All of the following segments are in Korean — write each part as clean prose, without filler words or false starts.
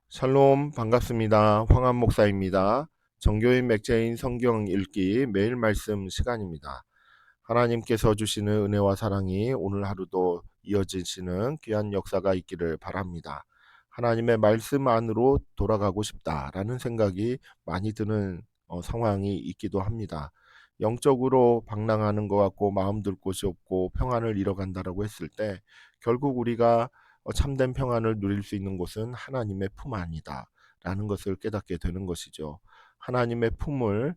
샬롬 반갑습니다. 황한 목사입니다. 정교인 맥제인 성경 읽기 매일 말씀 시간입니다. 하나님께서 주시는 은혜와 사랑이 오늘 하루도 이어지시는 귀한 역사가 있기를 바랍니다. 하나님의 말씀 안으로 돌아가고 싶다라는 생각이 많이 드는 상황이 있기도 합니다. 영적으로 방랑하는 것 같고 마음 둘 곳이 없고 평안을 잃어간다라고 했을 때 결국 우리가 참된 평안을 누릴 수 있는 곳은 하나님의 품 안이다라는 것을 깨닫게 되는 것이죠. 하나님의 품을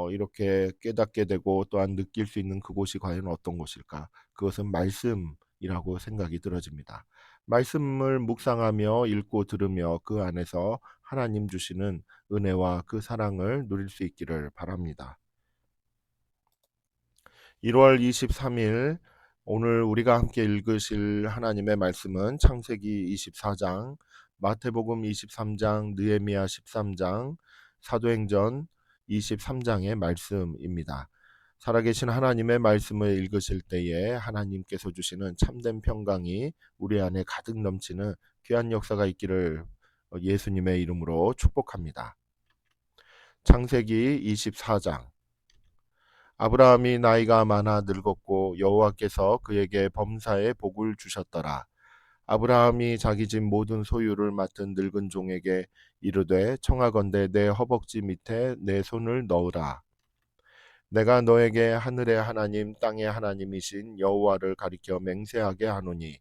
이렇게 깨닫게 되고 또한 느낄 수 있는 그곳이 과연 어떤 곳일까? 그것은 말씀이라고 생각이 들어집니다. 말씀을 묵상하며 읽고 들으며 그 안에서 하나님 주시는 은혜와 그 사랑을 누릴 수 있기를 바랍니다. 1월 23일 오늘 우리가 함께 읽으실 하나님의 말씀은 창세기 24장, 마태복음 23장, 느헤미야 13장, 사도행전 23장의 말씀입니다. 살아계신 하나님의 말씀을 읽으실 때에 하나님께서 주시는 참된 평강이 우리 안에 가득 넘치는 귀한 역사가 있기를 예수님의 이름으로 축복합니다. 창세기 24장. 아브라함이 나이가 많아 늙었고 여호와께서 그에게 범사의 복을 주셨더라. 아브라함이 자기 집 모든 소유를 맡은 늙은 종에게 이르되 청하건대 내 허벅지 밑에 내 손을 넣으라. 내가 너에게 하늘의 하나님 땅의 하나님이신 여호와를 가리켜 맹세하게 하노니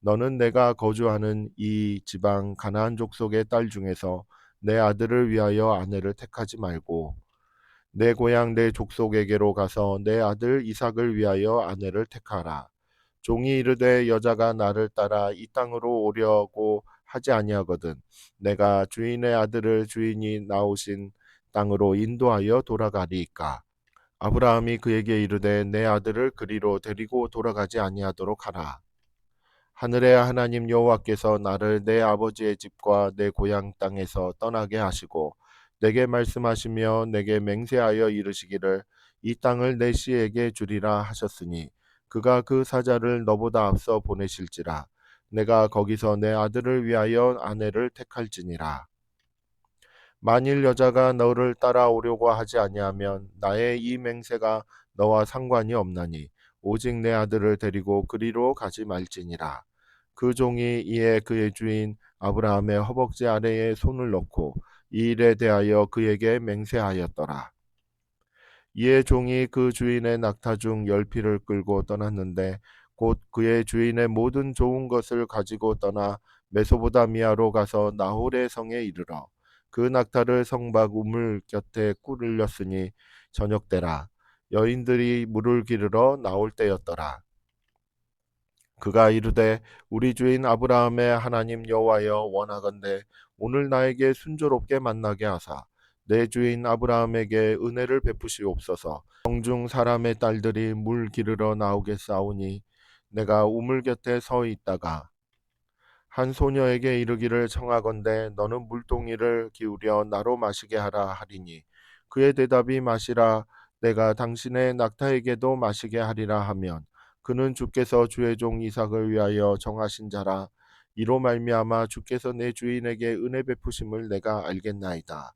너는 내가 거주하는 이 지방 가나안 족속의 딸 중에서 내 아들을 위하여 아내를 택하지 말고 내 고향 내 족속에게로 가서 내 아들 이삭을 위하여 아내를 택하라. 종이 이르되 여자가 나를 따라 이 땅으로 오려고 하지 아니하거든 내가 주인의 아들을 주인이 나오신 땅으로 인도하여 돌아가리이까. 아브라함이 그에게 이르되 내 아들을 그리로 데리고 돌아가지 아니하도록 하라. 하늘의 하나님 여호와께서 나를 내 아버지의 집과 내 고향 땅에서 떠나게 하시고 내게 말씀하시며 내게 맹세하여 이르시기를 이 땅을 내 씨에게 주리라 하셨으니 그가 그 사자를 너보다 앞서 보내실지라. 내가 거기서 내 아들을 위하여 아내를 택할지니라. 만일 여자가 너를 따라오려고 하지 아니하면 나의 이 맹세가 너와 상관이 없나니 오직 내 아들을 데리고 그리로 가지 말지니라. 그 종이 이에 그의 주인 아브라함의 허벅지 아래에 손을 넣고 이 일에 대하여 그에게 맹세하였더라. 이에 종이 그 주인의 낙타 중 10피를 끌고 떠났는데 곧 그의 주인의 모든 좋은 것을 가지고 떠나 메소보다미아로 가서 나홀의 성에 이르러 그 낙타를 성박 우물 곁에 꿇으렸으니 저녁 때라. 여인들이 물을 기르러 나올 때였더라. 그가 이르되 우리 주인 아브라함의 하나님 여호와여 원하건대 오늘 나에게 순조롭게 만나게 하사 내 주인 아브라함에게 은혜를 베푸시옵소서. 성중 사람의 딸들이 물 기르러 나오겠사오니 내가 우물 곁에 서 있다가 한 소녀에게 이르기를 청하건대 너는 물동이를 기울여 나로 마시게 하라 하리니 그의 대답이 마시라. 내가 당신의 낙타에게도 마시게 하리라 하면 그는 주께서 주의 종 이삭을 위하여 정하신 자라. 이로 말미암아 주께서 내 주인에게 은혜 베푸심을 내가 알겠나이다.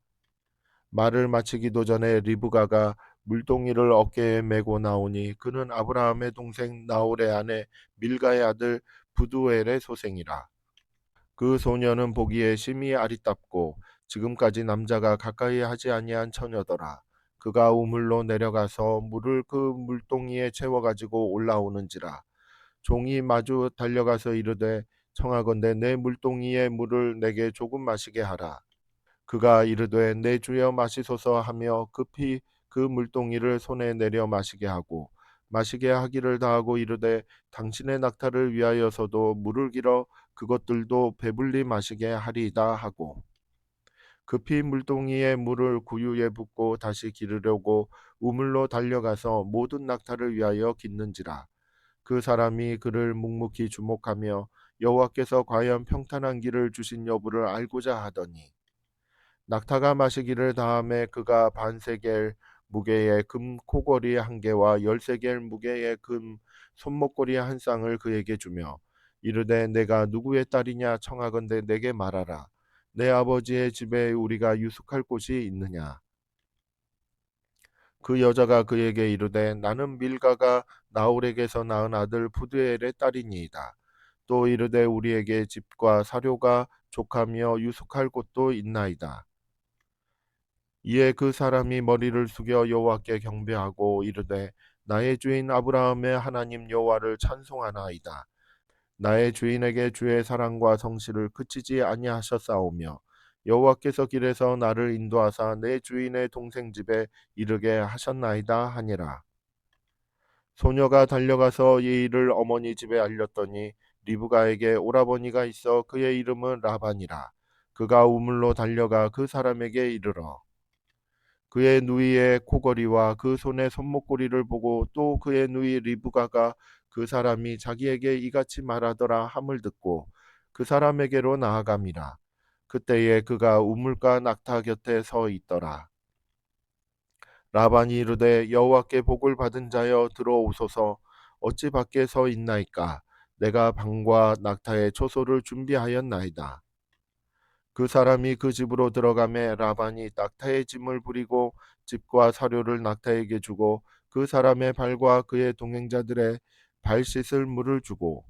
말을 마치기도 전에 리브가가 물동이를 어깨에 메고 나오니 그는 아브라함의 동생 나홀의 아내 밀가의 아들 부두엘의 소생이라. 그 소녀는 보기에 심히 아리답고 지금까지 남자가 가까이 하지 아니한 처녀더라. 그가 우물로 내려가서 물을 그 물동이에 채워 가지고 올라오는지라. 종이 마주 달려가서 이르되 청하건대 내 물동이의 물을 내게 조금 마시게 하라. 그가 이르되 내 주여 마시소서 하며 급히 그 물동이를 손에 내려 마시게 하고 마시게 하기를 다하고 이르되 당신의 낙타를 위하여서도 물을 길어 그것들도 배불리 마시게 하리이다 하고 급히 물동이의 물을 구유에 붓고 다시 기르려고 우물로 달려가서 모든 낙타를 위하여 깃는지라. 그 사람이 그를 묵묵히 주목하며 여호와께서 과연 평탄한 길을 주신 여부를 알고자 하더니 낙타가 마시기를 다함에 그가 반세겔 무게의 금 코걸이 한 개와 10세겔 무게의 금 손목걸이 한 쌍을 그에게 주며 이르되 내가 누구의 딸이냐 청하건대 내게 말하라. 내 아버지의 집에 우리가 유숙할 곳이 있느냐. 그 여자가 그에게 이르되 나는 밀가가 나홀에게서 낳은 아들 부두엘의 딸이니이다. 또 이르되 우리에게 집과 사료가 족하며 유숙할 곳도 있나이다. 이에 그 사람이 머리를 숙여 여호와께 경배하고 이르되 나의 주인 아브라함의 하나님 여호와를 찬송하나이다. 나의 주인에게 주의 사랑과 성실을 그치지 아니하셨사오며 여호와께서 길에서 나를 인도하사 내 주인의 동생 집에 이르게 하셨나이다 하니라. 소녀가 달려가서 이 일을 어머니 집에 알렸더니 리브가에게 오라버니가 있어 그의 이름은 라반이라. 그가 우물로 달려가 그 사람에게 이르러 그의 누이의 코걸이와 그 손의 손목걸이를 보고 또 그의 누이 리브가가 그 사람이 자기에게 이같이 말하더라 함을 듣고 그 사람에게로 나아감이라. 그때에 그가 우물가 낙타 곁에 서 있더라. 라반이 이르되 여호와께 복을 받은 자여 들어오소서. 어찌 밖에 서 있나이까. 내가 방과 낙타의 초소를 준비하였나이다. 그 사람이 그 집으로 들어가매 라반이 낙타의 짐을 부리고 집과 사료를 낙타에게 주고 그 사람의 발과 그의 동행자들의 발 씻을 물을 주고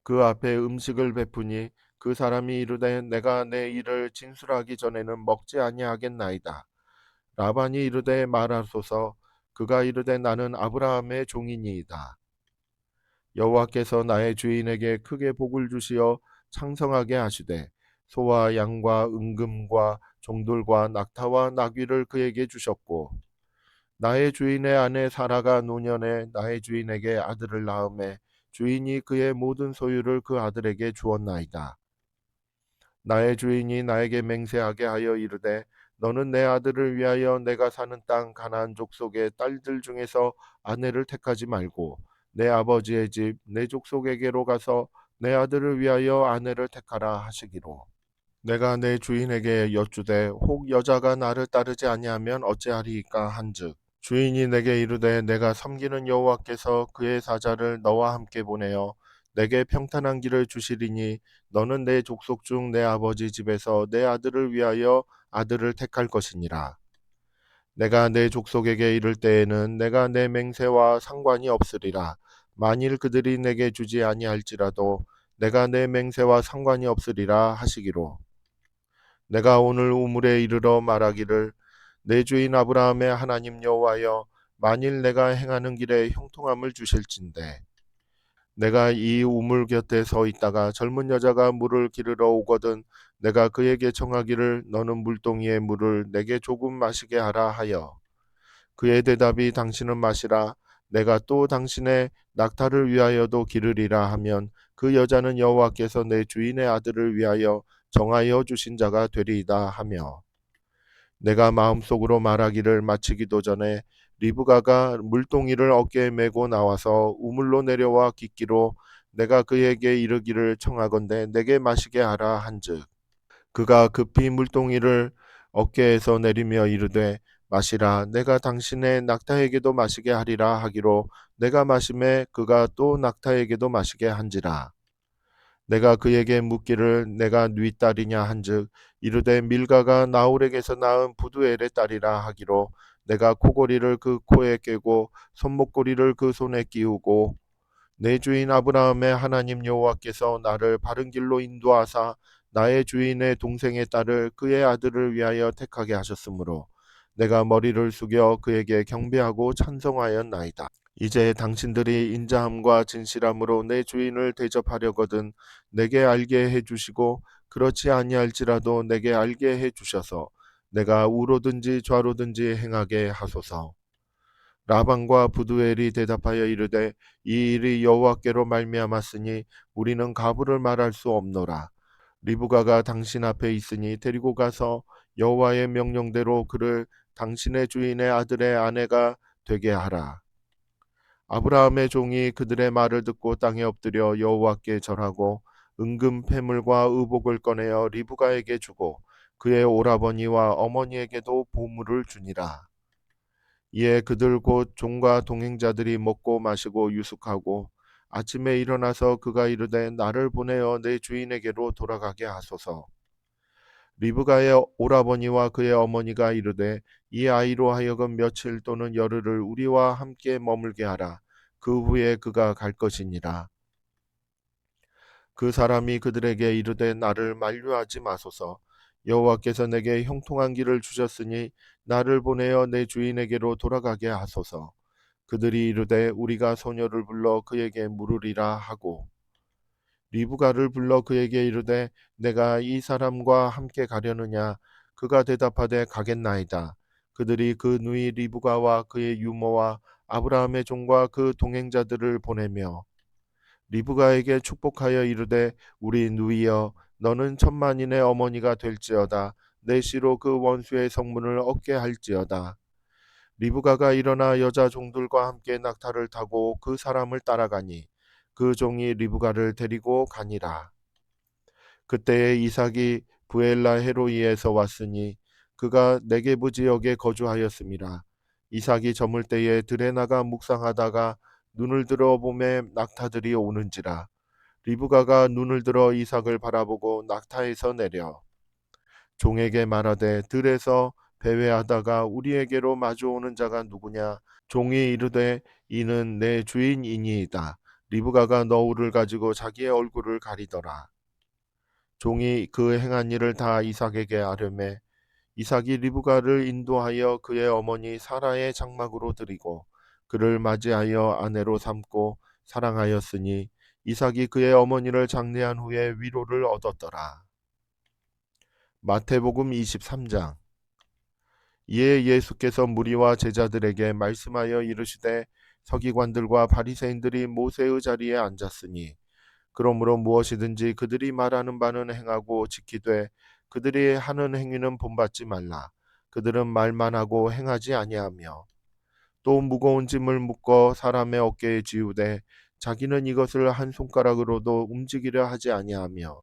그 앞에 음식을 베푸니 그 사람이 이르되 내가 내 일을 진술하기 전에는 먹지 아니하겠나이다. 라반이 이르되 말하소서. 그가 이르되 나는 아브라함의 종이니이다. 여호와께서 나의 주인에게 크게 복을 주시어 창성하게 하시되 소와 양과 은금과 종들과 낙타와 나귀를 그에게 주셨고 나의 주인의 아내 사라가 노년에 나의 주인에게 아들을 낳음에 주인이 그의 모든 소유를 그 아들에게 주었나이다. 나의 주인이 나에게 맹세하게 하여 이르되 너는 내 아들을 위하여 내가 사는 땅 가나안 족속의 딸들 중에서 아내를 택하지 말고 내 아버지의 집 내 족속에게로 가서 내 아들을 위하여 아내를 택하라 하시기로. 내가 내 주인에게 여쭈되 혹 여자가 나를 따르지 아니하면 어찌하리이까 한즉 주인이 내게 이르되 내가 섬기는 여호와께서 그의 사자를 너와 함께 보내어 내게 평탄한 길을 주시리니 너는 내 족속 중 내 아버지 집에서 내 아들을 위하여 아들을 택할 것이니라. 내가 내 족속에게 이를 때에는 내가 내 맹세와 상관이 없으리라. 만일 그들이 내게 주지 아니할지라도 내가 내 맹세와 상관이 없으리라 하시기로. 내가 오늘 우물에 이르러 말하기를 내 주인 아브라함의 하나님 여호와여 만일 내가 행하는 길에 형통함을 주실진대 내가 이 우물 곁에 서 있다가 젊은 여자가 물을 기르러 오거든 내가 그에게 청하기를 너는 물동이의 물을 내게 조금 마시게 하라 하여 그의 대답이 당신은 마시라 내가 또 당신의 낙타를 위하여도 기르리라 하면 그 여자는 여호와께서 내 주인의 아들을 위하여 정하여 주신 자가 되리이다 하며 내가 마음속으로 말하기를 마치기도 전에 리브가가 물동이를 어깨에 메고 나와서 우물로 내려와 깃기로 내가 그에게 이르기를 청하건대 내게 마시게 하라 한즉 그가 급히 물동이를 어깨에서 내리며 이르되 마시라 내가 당신의 낙타에게도 마시게 하리라 하기로 내가 마심에 그가 또 낙타에게도 마시게 한지라 내가 그에게 묻기를 내가 네 딸이냐 한즉 이르되 밀가가 나홀에게서 낳은 부두엘의 딸이라 하기로 내가 코고리를 그 코에 꿰고 손목고리를 그 손에 끼우고 내 주인 아브라함의 하나님 여호와께서 나를 바른 길로 인도하사 나의 주인의 동생의 딸을 그의 아들을 위하여 택하게 하셨으므로 내가 머리를 숙여 그에게 경배하고 찬송하였나이다. 이제 당신들이 인자함과 진실함으로 내 주인을 대접하려거든 내게 알게 해 주시고 그렇지 아니할지라도 내게 알게 해 주셔서 내가 우로든지 좌로든지 행하게 하소서. 라반과 부두엘이 대답하여 이르되 이 일이 여호와께로 말미암았으니 우리는 가부를 말할 수 없노라. 리브가가 당신 앞에 있으니 데리고 가서 여호와의 명령대로 그를 당신의 주인의 아들의 아내가 되게 하라. 아브라함의 종이 그들의 말을 듣고 땅에 엎드려 여호와께 절하고 은금 패물과 의복을 꺼내어 리브가에게 주고 그의 오라버니와 어머니에게도 보물을 주니라. 이에 그들 곧 종과 동행자들이 먹고 마시고 유숙하고 아침에 일어나서 그가 이르되 나를 보내어 내 주인에게로 돌아가게 하소서. 리브가의 오라버니와 그의 어머니가 이르되 이 아이로 하여금 며칠 또는 열흘을 우리와 함께 머물게 하라. 그 후에 그가 갈 것이니라. 그 사람이 그들에게 이르되 나를 만류하지 마소서. 여호와께서 내게 형통한 길을 주셨으니 나를 보내어 내 주인에게로 돌아가게 하소서. 그들이 이르되 우리가 소녀를 불러 그에게 물으리라 하고 리브가를 불러 그에게 이르되 내가 이 사람과 함께 가려느냐. 그가 대답하되 가겠나이다. 그들이 그 누이 리브가와 그의 유모와 아브라함의 종과 그 동행자들을 보내며 리브가에게 축복하여 이르되 우리 누이여 너는 천만인의 어머니가 될지어다. 내 씨로 그 원수의 성문을 얻게 할지어다. 리브가가 일어나 여자 종들과 함께 낙타를 타고 그 사람을 따라가니 그 종이 리브가를 데리고 가니라. 그때에 이삭이 부엘라 헤로이에서 왔으니 그가 네게부 지역에 거주하였음이라. 이삭이 저물 때에 들에 나가 묵상하다가 눈을 들어 보매 낙타들이 오는지라. 리브가가 눈을 들어 이삭을 바라보고 낙타에서 내려 종에게 말하되 들에서 배회하다가 우리에게로 마주오는 자가 누구냐. 종이 이르되 이는 내 주인이니이다. 리브가가 너울을 가지고 자기의 얼굴을 가리더라. 종이 그 행한 일을 다 이삭에게 아뢰매 이삭이 리브가를 인도하여 그의 어머니 사라의 장막으로 들이고 그를 맞이하여 아내로 삼고 사랑하였으니 이삭이 그의 어머니를 장례한 후에 위로를 얻었더라. 마태복음 23장. 이에 예수께서 무리와 제자들에게 말씀하여 이르시되 서기관들과 바리새인들이 모세의 자리에 앉았으니 그러므로 무엇이든지 그들이 말하는 바는 행하고 지키되 그들이 하는 행위는 본받지 말라. 그들은 말만 하고 행하지 아니하며 또 무거운 짐을 묶어 사람의 어깨에 지우되 자기는 이것을 한 손가락으로도 움직이려 하지 아니하며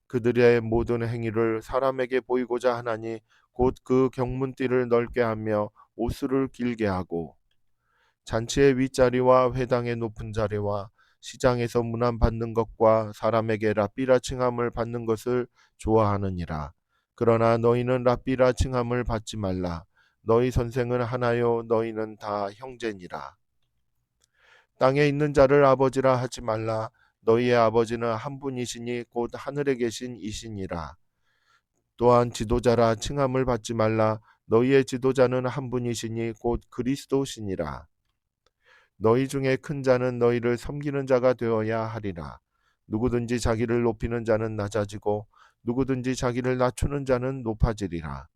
그들의 모든 행위를 사람에게 보이고자 하나니 곧 그 경문띠를 넓게 하며 옷수를 길게 하고 잔치의 윗자리와 회당의 높은 자리와 시장에서 문안 받는 것과 사람에게 랍비라 칭함을 받는 것을 좋아하느니라. 그러나 너희는 랍비라 칭함을 받지 말라. 너희 선생은 하나요 너희는 다 형제니라. 땅에 있는 자를 아버지라 하지 말라. 너희의 아버지는 한 분이시니 곧 하늘에 계신 이시니라. 또한 지도자라 칭함을 받지 말라. 너희의 지도자는 한 분이시니 곧 그리스도시니라. 너희 중에 큰 자는 너희를 섬기는 자가 되어야 하리라. 누구든지 자기를 높이는 자는 낮아지고 누구든지 자기를 낮추는 자는 높아지리라.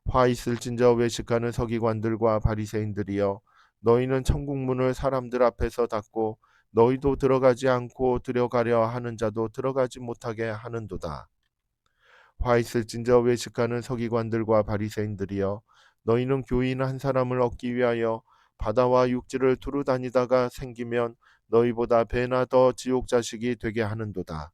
화 있을진저 외식하는 서기관들과 바리새인들이여 너희는 천국 문을 사람들 앞에서 닫고 너희도 들어가지 않고 들어가려 하는 자도 들어가지 못하게 하는도다. 화 있을진저 외식하는 서기관들과 바리새인들이여 너희는 교인 한 사람을 얻기 위하여 바다와 육지를 두루 다니다가 생기면 너희보다 배나 더 지옥 자식이 되게 하는도다.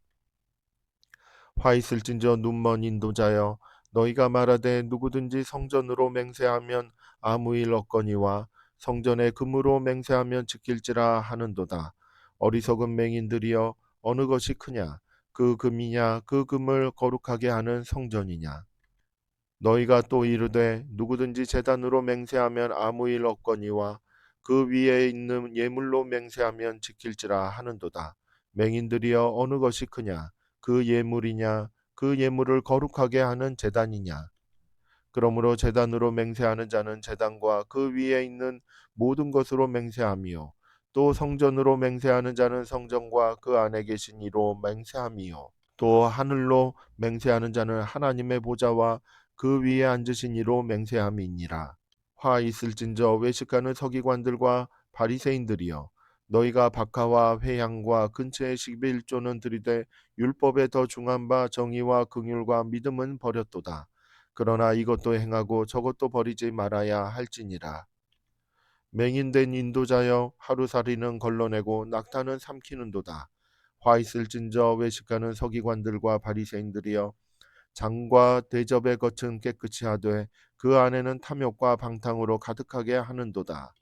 화 있을진저 눈먼 인도자여 너희가 말하되 누구든지 성전으로 맹세하면 아무 일 없거니와 성전에 금으로 맹세하면 지킬지라 하는도다. 어리석은 맹인들이여 어느 것이 크냐 그 금이냐 그 금을 거룩하게 하는 성전이냐. 너희가 또 이르되 누구든지 제단으로 맹세하면 아무 일 없거니와 그 위에 있는 예물로 맹세하면 지킬지라 하는도다. 맹인들이여 어느 것이 크냐 그 예물이냐 그 예물을 거룩하게 하는 제단이냐. 그러므로 제단으로 맹세하는 자는 제단과 그 위에 있는 모든 것으로 맹세하며 또 성전으로 맹세하는 자는 성전과 그 안에 계신 이로 맹세하며 또 하늘로 맹세하는 자는 하나님의 보좌와 그 위에 앉으신 이로 맹세함이니라. 화 있을진저 외식하는 서기관들과 바리새인들이여 너희가 박하와 회향과 근처의 11조는 들이되 율법에 더 중한 바 정의와 긍휼과 믿음은 버렸도다. 그러나 이것도 행하고 저것도 버리지 말아야 할지니라. 맹인된 인도자여 하루살이는 걸러내고 낙타는 삼키는도다. 화 있을진저 외식하는 서기관들과 바리새인들이여 장과 대접의 겉은 깨끗이 하되 그 안에는 탐욕과 방탕으로 가득하게 하는도다.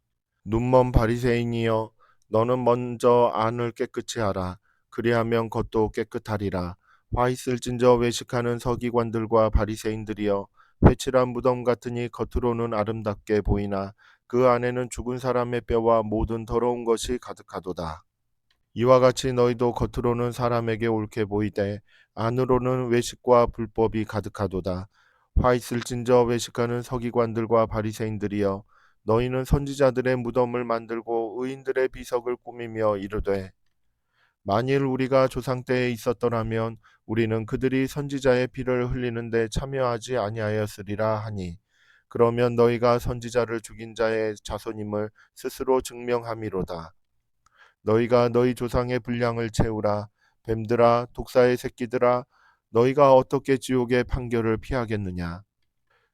눈먼 바리새인이여 너는 먼저 안을 깨끗이 하라. 그리하면 겉도 깨끗하리라. 화 있을진저 외식하는 서기관들과 바리새인들이여, 회칠한 무덤 같으니 겉으로는 아름답게 보이나 그 안에는 죽은 사람의 뼈와 모든 더러운 것이 가득하도다. 이와 같이 너희도 겉으로는 사람에게 옳게 보이되 안으로는 외식과 불법이 가득하도다. 화 있을진저 외식하는 서기관들과 바리새인들이여, 너희는 선지자들의 무덤을 만들고 의인들의 비석을 꾸미며 이르되, 만일 우리가 조상 때에 있었더라면 우리는 그들이 선지자의 피를 흘리는데 참여하지 아니하였으리라 하니, 그러면 너희가 선지자를 죽인 자의 자손임을 스스로 증명함이로다. 너희가 너희 조상의 분량을 채우라. 뱀들아, 독사의 새끼들아, 너희가 어떻게 지옥의 판결을 피하겠느냐.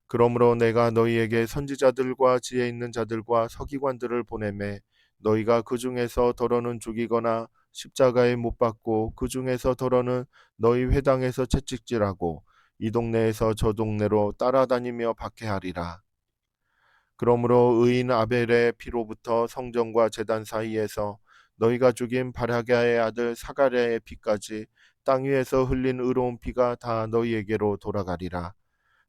그러므로 내가 너희에게 선지자들과 지혜 있는 자들과 서기관들을 보내매, 너희가 그 중에서 더러는 죽이거나 십자가에 못 박고 그 중에서 더러는 너희 회당에서 채찍질하고 이 동네에서 저 동네로 따라다니며 박해하리라. 그러므로 의인 아벨의 피로부터 성전과 제단 사이에서 너희가 죽인 바라게의 아들 사가랴의 피까지 땅 위에서 흘린 의로운 피가 다 너희에게로 돌아가리라.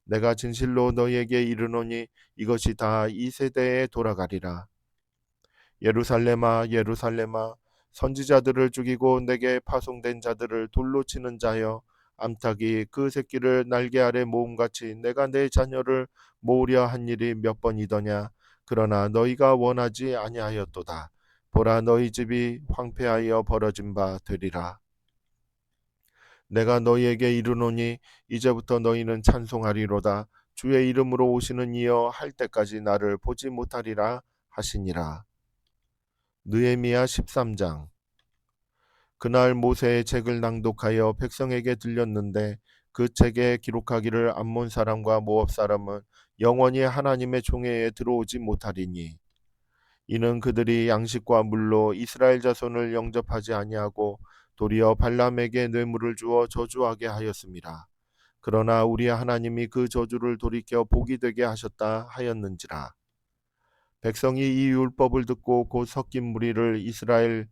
내가 진실로 너희에게 이르노니 이것이 다 이 세대에 돌아가리라. 예루살렘아, 예루살렘아, 선지자들을 죽이고 내게 파송된 자들을 돌로 치는 자여, 암탉이 그 새끼를 날개 아래 모음같이 내가 내 자녀를 모으려 한 일이 몇 번이더냐. 그러나 너희가 원하지 아니하였도다. 보라, 너희 집이 황폐하여 벌어진 바 되리라. 내가 너희에게 이르노니 이제부터 너희는 찬송하리로다. 주의 이름으로 오시는 이여 할 때까지 나를 보지 못하리라 하시니라. 느헤미야 13장. 그날 모세의 책을 낭독하여 백성에게 들렸는데, 그 책에 기록하기를 암몬 사람과 모압 사람은 영원히 하나님의 총회에 들어오지 못하리니, 이는 그들이 양식과 물로 이스라엘 자손을 영접하지 아니하고 도리어 발람에게 뇌물을 주어 저주하게 하였습니다. 그러나 우리 하나님이 그 저주를 돌이켜 복이 되게 하셨다 하였는지라. 백성이 이 율법을 듣고 곧 섞인 무리를 이스라엘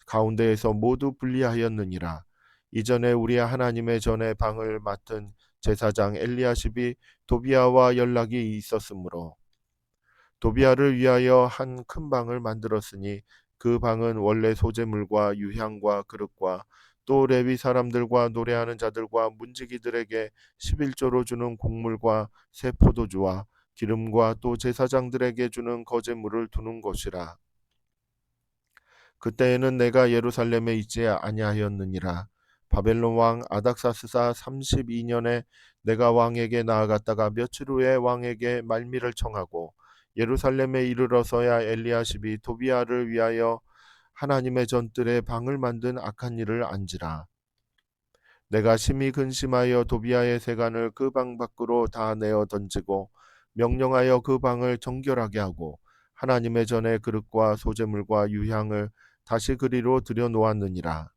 가운데에서 모두 분리하였느니라. 이전에 우리 하나님의 전에 방을 맡은 제사장 엘리야십이 도비아와 연락이 있었으므로 도비아를 위하여 한 큰 방을 만들었으니, 그 방은 원래 소재물과 유향과 그릇과 또 레위 사람들과 노래하는 자들과 문지기들에게 11조로 주는 곡물과 새 포도주와 기름과 또 제사장들에게 주는 거제물을 두는 것이라. 그때에는 내가 예루살렘에 있지 아니하였느니라. 바벨론 왕 아닥사스다 32년에 내가 왕에게 나아갔다가 며칠 후에 왕에게 말미를 청하고 예루살렘에 이르러서야 엘리야십이 도비아를 위하여 하나님의 전뜰에 방을 만든 악한 일을 안지라. 내가 심히 근심하여 도비아의 세간을 그 방 밖으로 다 내어 던지고 명령하여 그 방을 정결하게 하고 하나님의 전에 그릇과 소재물과 유향을 다시 그리로 들여 놓았느니라.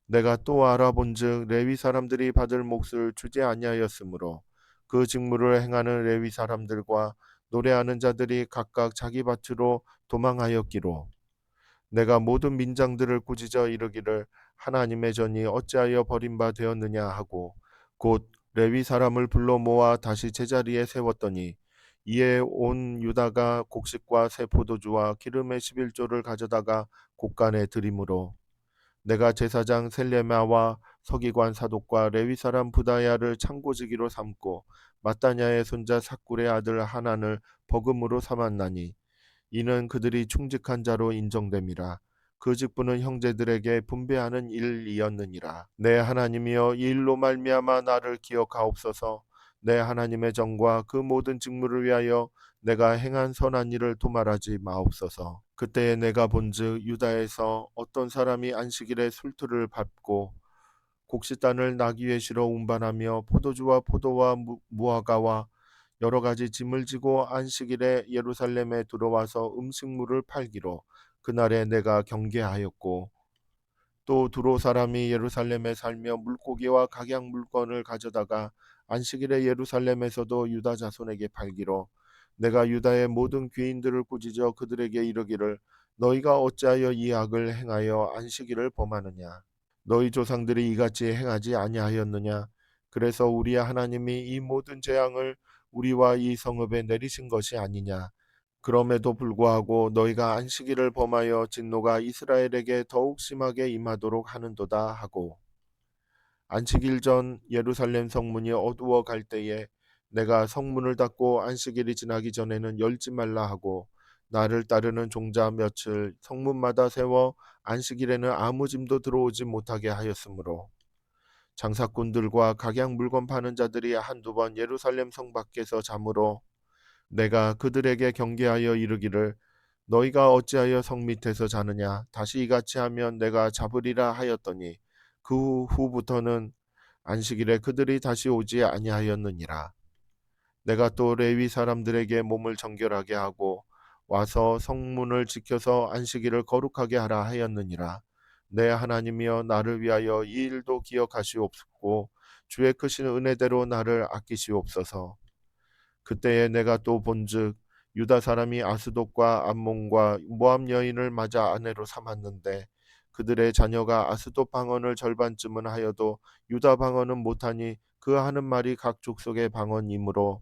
내가 또 알아본즉 레위 사람들이 받을 몫을 주지 아니하였으므로 그 직무를 행하는 레위 사람들과 노래하는 자들이 각각 자기 밭으로 도망하였기로, 내가 모든 민장들을 꾸짖어 이르기를 하나님의 전이 어찌하여 버림바 되었느냐 하고 곧 레위 사람을 불러 모아 다시 제자리에 세웠더니, 이에 온 유다가 곡식과 새 포도주와 기름의 11조를 가져다가 곳간에 드림으로, 내가 제사장 셀레마와 서기관 사독과 레위 사람 부다야를 창고지기로 삼고 마따냐의 손자 삭굴의 아들 하난을 버금으로 삼았나니, 이는 그들이 충직한 자로 인정됨이라. 그 직분은 형제들에게 분배하는 일이었느니라. 내 하나님이여, 이 일로 말미암아 나를 기억하옵소서. 내 하나님의 정과 그 모든 직무를 위하여 내가 행한 선한 일을 도말하지 마옵소서. 그때에 내가 본즉 유다에서 어떤 사람이 안식일에 술틀을 밟고 곡식단을 나귀에 실어 운반하며 포도주와 포도와 무화과와 여러 가지 짐을 지고 안식일에 예루살렘에 들어와서 음식물을 팔기로, 그날에 내가 경계하였고, 또 두로 사람이 예루살렘에 살며 물고기와 각양 물건을 가져다가 안식일에 예루살렘에서도 유다 자손에게 팔기로, 내가 유다의 모든 귀인들을 꾸짖어 그들에게 이르기를 너희가 어찌하여 이 악을 행하여 안식일을 범하느냐. 너희 조상들이 이같이 행하지 아니하였느냐? 그래서 우리 하나님이 이 모든 재앙을 우리와 이 성읍에 내리신 것이 아니냐? 그럼에도 불구하고 너희가 안식일을 범하여 진노가 이스라엘에게 더욱 심하게 임하도록 하는도다 하고, 안식일 전 예루살렘 성문이 어두워 갈 때에 내가 성문을 닫고 안식일이 지나기 전에는 열지 말라 하고, 나를 따르는 종자 몇을 성문마다 세워 안식일에는 아무 짐도 들어오지 못하게 하였으므로, 장사꾼들과 각양 물건 파는 자들이 한두 번 예루살렘 성 밖에서 잠으로 내가 그들에게 경계하여 이르기를, 너희가 어찌하여 성 밑에서 자느냐? 다시 이같이 하면 내가 잡으리라 하였더니, 그 후부터는 안식일에 그들이 다시 오지 아니하였느니라. 내가 또 레위 사람들에게 몸을 정결하게 하고 와서 성문을 지켜서 안식일을 거룩하게 하라 하였느니라. 내 하나님이여, 나를 위하여 이 일도 기억하시옵고 주의 크신 은혜대로 나를 아끼시옵소서. 그때에 내가 또 본즉 유다 사람이 아스돗과 암몬과 모압 여인을 맞아 아내로 삼았는데, 그들의 자녀가 아스돗 방언을 절반쯤은 하여도 유다 방언은 못하니 그 하는 말이 각 족속의 방언이므로,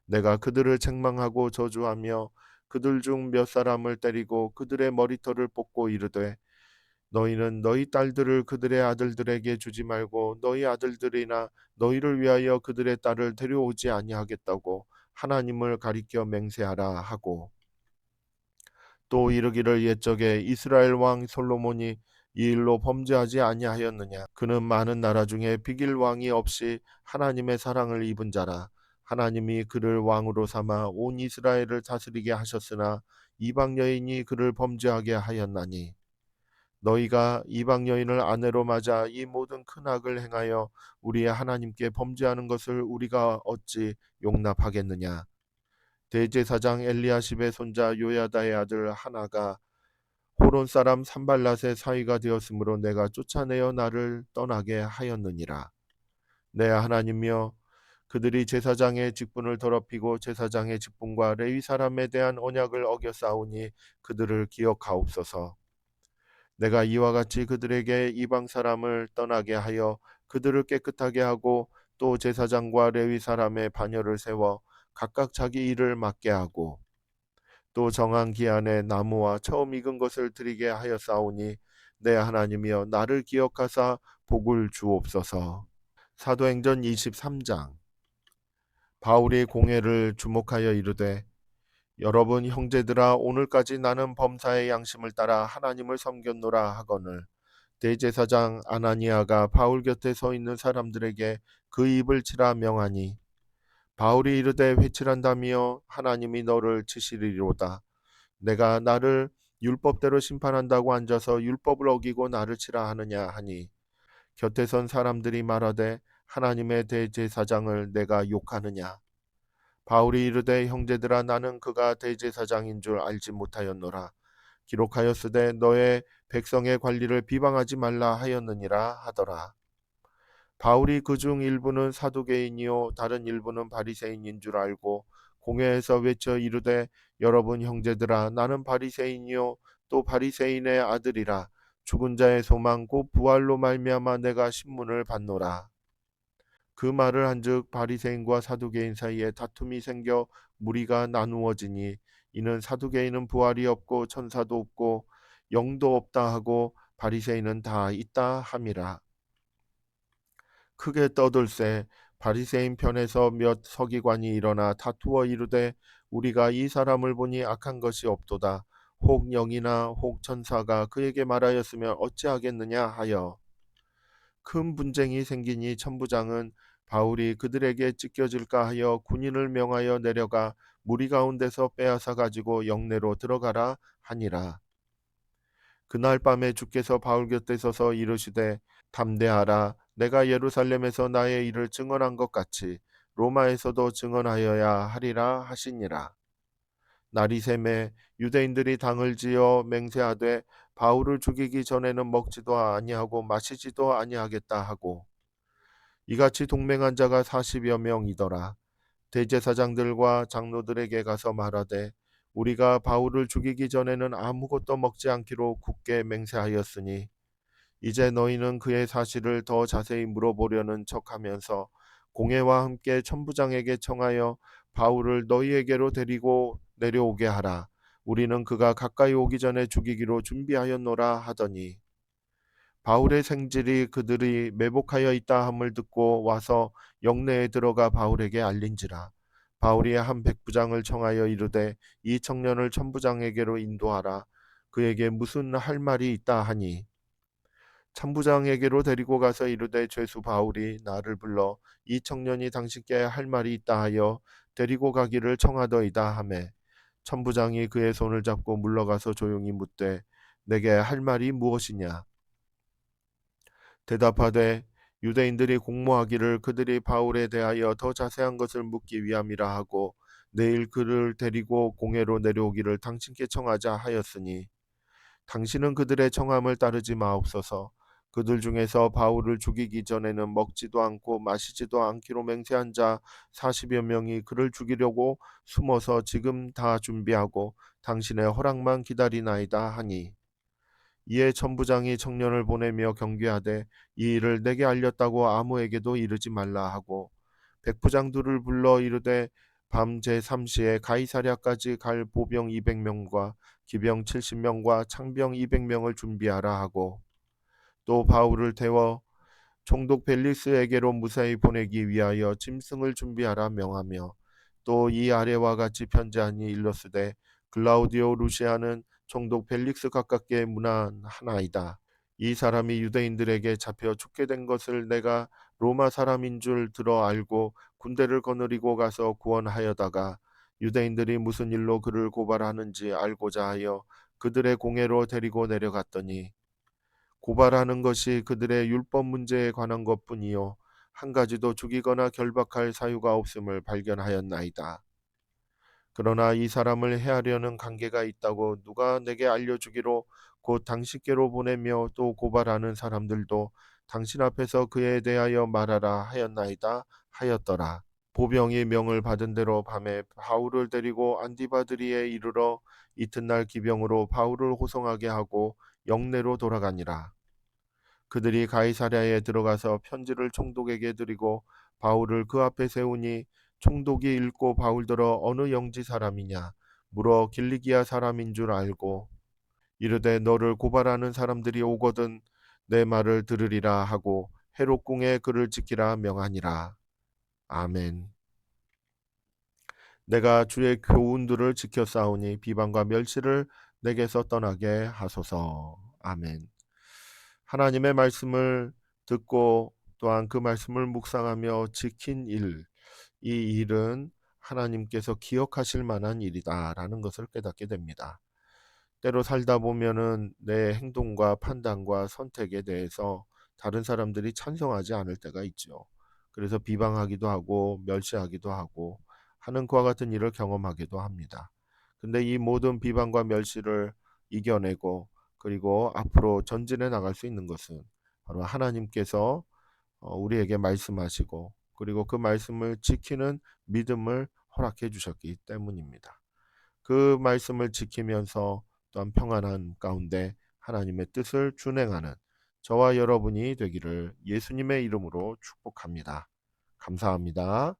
내가 그들을 책망하고 저주하며 그들 중 몇 사람을 때리고 그들의 머리털을 뽑고 이르되, 너희는 너희 딸들을 그들의 아들들에게 주지 말고 너희 아들들이나 너희를 위하여 그들의 딸을 데려오지 아니하겠다고 하나님을 가리켜 맹세하라 하고, 또 이르기를, 옛적에 이스라엘 왕 솔로몬이 이 일로 범죄하지 아니하였느냐? 그는 많은 나라 중에 비길 왕이 없이 하나님의 사랑을 입은 자라. 하나님이 그를 왕으로 삼아 온 이스라엘을 다스리게 하셨으나 이방 여인이 그를 범죄하게 하였나니, 너희가 이방 여인을 아내로 맞아 이 모든 큰 악을 행하여 우리의 하나님께 범죄하는 것을 우리가 어찌 용납하겠느냐? 대제사장 엘리야십의 손자 요야다의 아들 하나가 호론 사람 산발랏의 사위가 되었으므로 내가 쫓아내어 나를 떠나게 하였느니라. 내 하나님이여, 그들이 제사장의 직분을 더럽히고 제사장의 직분과 레위 사람에 대한 언약을 어겨 싸우니 그들을 기억하옵소서. 내가 이와 같이 그들에게 이방 사람을 떠나게 하여 그들을 깨끗하게 하고, 또 제사장과 레위 사람의 반열을 세워 각각 자기 일을 맡게 하고, 또 정한 기한에 나무와 처음 익은 것을 드리게 하였사오니, 내 하나님이여, 나를 기억하사 복을 주옵소서. 사도행전 23장. 바울이 공회를 주목하여 이르되, 여러분 형제들아, 오늘까지 나는 범사의 양심을 따라 하나님을 섬겼노라 하거늘, 대제사장 아나니아가 바울 곁에 서 있는 사람들에게 그 입을 치라 명하니, 바울이 이르되, 회칠한다미여, 하나님이 너를 치시리로다. 내가 나를 율법대로 심판한다고 앉아서 율법을 어기고 나를 치라 하느냐 하니, 곁에 선 사람들이 말하되, 하나님의 대제사장을 내가 욕하느냐? 바울이 이르되, 형제들아, 나는 그가 대제사장인 줄 알지 못하였노라. 기록하였으되 너의 백성의 관리를 비방하지 말라 하였느니라 하더라. 바울이 그중 일부는 사두개인이요 다른 일부는 바리새인인 줄 알고 공회에서 외쳐 이르되, 여러분 형제들아, 나는 바리새인이요 또 바리새인의 아들이라. 죽은 자의 소망 곧 부활로 말미암아 내가 신문을 받노라. 그 말을 한즉 바리새인과 사두개인 사이에 다툼이 생겨 무리가 나누어지니, 이는 사두개인은 부활이 없고 천사도 없고 영도 없다 하고 바리새인은 다 있다 함이라. 크게 떠들새 바리새인 편에서 몇 서기관이 일어나 다투어 이르되, 우리가 이 사람을 보니 악한 것이 없도다. 혹 영이나 혹 천사가 그에게 말하였으면 어찌하겠느냐 하여 큰 분쟁이 생기니, 천부장은 바울이 그들에게 찢겨질까 하여 군인을 명하여 내려가 무리 가운데서 빼앗아 가지고 영내로 들어가라 하니라. 그날 밤에 주께서 바울 곁에 서서 이르시되, 담대하라. 내가 예루살렘에서 나의 일을 증언한 것 같이 로마에서도 증언하여야 하리라 하시니라. 날이 새매 유대인들이 당을 지어 맹세하되, 바울을 죽이기 전에는 먹지도 아니하고 마시지도 아니하겠다 하고, 이같이 동맹한 자가 40여 명이더라. 대제사장들과 장로들에게 가서 말하되, 우리가 바울을 죽이기 전에는 아무것도 먹지 않기로 굳게 맹세하였으니 이제 너희는 그의 사실을 더 자세히 물어보려는 척하면서 공회와 함께 천부장에게 청하여 바울을 너희에게로 데리고 내려오게 하라. 우리는 그가 가까이 오기 전에 죽이기로 준비하였노라 하더니 바울의 생질이 그들이 매복하여 있다 함을 듣고 와서 영내에 들어가 바울에게 알린지라. 바울이 한 백부장을 청하여 이르되 이 청년을 천부장에게로 인도하라. 그에게 무슨 할 말이 있다 하니 천부장에게로 데리고 가서 이르되 죄수 바울이 나를 불러 이 청년이 당신께 할 말이 있다 하여 데리고 가기를 청하더이다 하매 천부장이 그의 손을 잡고 물러가서 조용히 묻되 내게 할 말이 무엇이냐. 대답하되 유대인들이 공모하기를 그들이 바울에 대하여 더 자세한 것을 묻기 위함이라 하고 내일 그를 데리고 공회로 내려오기를 당신께 청하자 하였으니 당신은 그들의 청함을 따르지 마옵소서. 그들 중에서 바울을 죽이기 전에는 먹지도 않고 마시지도 않기로 맹세한 자 40여 명이 그를 죽이려고 숨어서 지금 다 준비하고 당신의 허락만 기다리나이다 하니 이에 천부장이 청년을 보내며 경계하되 이 일을 내게 알렸다고 아무에게도 이르지 말라 하고 백부장들을 불러 이르되 밤 제3시에 가이사랴까지 갈 보병 200명과 기병 70명과 창병 200명을 준비하라 하고 또 바울을 태워 총독 벨리스에게로 무사히 보내기 위하여 짐승을 준비하라 명하며 또 이 아래와 같이 편지하니 일러스되 글라우디오 루시아는 총독 벨릭스 가깝게 문안하나이다. 이 사람이 유대인들에게 잡혀 죽게 된 것을 내가 로마 사람인 줄 들어 알고 군대를 거느리고 가서 구원하여다가 유대인들이 무슨 일로 그를 고발하는지 알고자 하여 그들의 공회로 데리고 내려갔더니 고발하는 것이 그들의 율법 문제에 관한 것뿐이요 한 가지도 죽이거나 결박할 사유가 없음을 발견하였나이다. 그러나 이 사람을 해하려는 관계가 있다고 누가 내게 알려주기로 곧 당신께로 보내며 또 고발하는 사람들도 당신 앞에서 그에 대하여 말하라 하였나이다 하였더라. 보병이 명을 받은 대로 밤에 바울을 데리고 안디바드리에 이르러 이튿날 기병으로 바울을 호송하게 하고 영내로 돌아가니라. 그들이 가이사랴에 들어가서 편지를 총독에게 드리고 바울을 그 앞에 세우니 총독이 읽고 바울더러 어느 영지 사람이냐 물어 길리기아 사람인 줄 알고 이르되 너를 고발하는 사람들이 오거든 내 말을 들으리라 하고 헤롯궁에 그를 지키라 명하니라. 아멘. 내가 주의 교훈들을 지켜 싸우니 비방과 멸시를 내게서 떠나게 하소서. 아멘. 하나님의 말씀을 듣고 또한 그 말씀을 묵상하며 지킨 일, 이 일은 하나님께서 기억하실 만한 일이다라는 것을 깨닫게 됩니다. 때로 살다 보면은 내 행동과 판단과 선택에 대해서 다른 사람들이 찬성하지 않을 때가 있죠. 그래서 비방하기도 하고 멸시하기도 하고 하는 그와 같은 일을 경험하기도 합니다. 근데 이 모든 비방과 멸시를 이겨내고 그리고 앞으로 전진해 나갈 수 있는 것은 바로 하나님께서 우리에게 말씀하시고 그리고 그 말씀을 지키는 믿음을 허락해 주셨기 때문입니다. 그 말씀을 지키면서 또한 평안한 가운데 하나님의 뜻을 준행하는 저와 여러분이 되기를 예수님의 이름으로 축복합니다. 감사합니다.